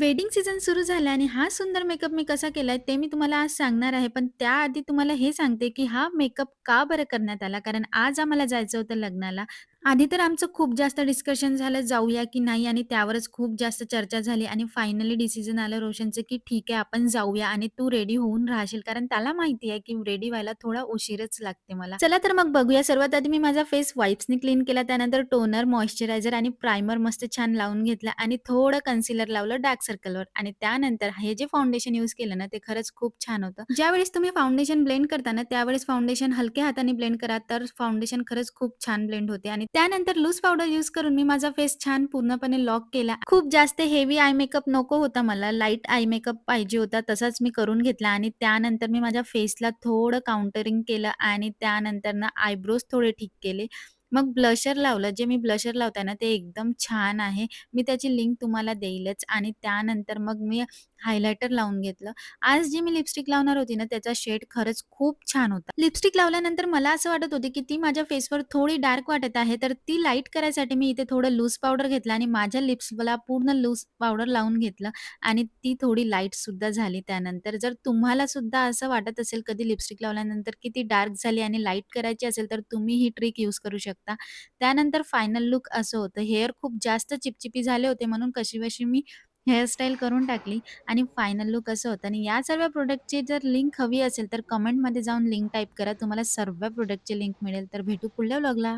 Wedding season सुरू झाला आणि हा सुंदर मेकअप मी कसा केलाय ते मी तुम्हाला आज सांगणार आहे. पण त्याआधी तुम्हाला हे सांगते, की हा मेकअप का बरं करण्यात आला? कारण आज आम्हाला जायचं होतं लग्नाला. आधी तर आमचं खूप जास्त डिस्कशन झालं जाऊया की नाही आणि त्यावरच खूप जास्त चर्चा झाली आणि फायनली डिसिजन आलं रोशनचं, की ठीक आहे आपण जाऊया आणि तू रेडी होऊन राहशील. कारण त्याला माहिती आहे, की रेडी व्हायला थोडा उशीरच लागते मला. चला तर मग बघूया. सर्वात आधी मी माझा फेस वाइप्सनी क्लीन केला. त्यानंतर टोनर, मॉइश्चरायझर आणि प्रायमर मस्त छान लावून घेतला आणि थोडं कन्सिलर लावलं डार्क सर्कलवर आणि त्यानंतर हे जे फाउंडेशन यूज केलं ना, ते खरंच खूप छान होतं. ज्यावेळेस तुम्ही फाउंडेशन ब्लेंड करता ना, त्यावेळेस फाउंडेशन हलक्या हाताने ब्लेंड करा, तर फाउंडेशन खरंच खूप छान ब्लेंड होते आणि त्यानंतर लूज पावडर यूज करून मी माझा फेस छान पूर्णपणे लॉक केला. खूप जास्त हेवी आय मेकअप नको होता मला, लाईट आय मेकअप पाहिजे होता, तसाच मी करून घेतला आणि त्यानंतर मी माझ्या फेसला थोडं काउंटरिंग केलं आणि त्यानंतर ना आयब्रोज थोडे ठीक केले. मग ब्लशर लावलं. जे मी ब्लशर लावते ना, ते एकदम छान आहे. मी त्याची लिंक तुम्हाला देईलच आणि त्यानंतर मग मी हायलायटर लावून घेतलं. आज जी मी लिपस्टिक लावणार होती ना, त्याचा शेड खरंच खूप छान होता. लिपस्टिक लावल्यानंतर मला असं वाटत होते, की ती माझ्या फेसवर थोडी डार्क वाटत आहे, तर ती लाईट करायसाठी मी इथे थोडं लूज पावडर घेतलं आणि माझ्या लिप्सला पूर्ण लूज पावडर लावून घेतलं आणि ती थोडी लाईटसुद्धा झाली त्यानंतर. जर तुम्हाला सुद्धा असं वाटत असेल कधी लिपस्टिक लावल्यानंतर की ती डार्क झाली आणि लाईट करायची असेल, तर तुम्ही ही ट्रिक यूज करू शकता. त्यानंतर फायनल लूक असं होतं. हेअर खूप जास्त चिपचिपी झाले होते म्हणून कशीबशी मी हेअरस्टाईल करून टाकली आणि फायनल लूक असं होतं आणि या सर्व प्रॉडक्टची जर लिंक हवी असेल, तर कमेंटमध्ये जाऊन लिंक टाइप करा. तुम्हाला सर्व प्रॉडक्टची लिंक मिळेल. तर भेटू पुढल्या व्लॉगला.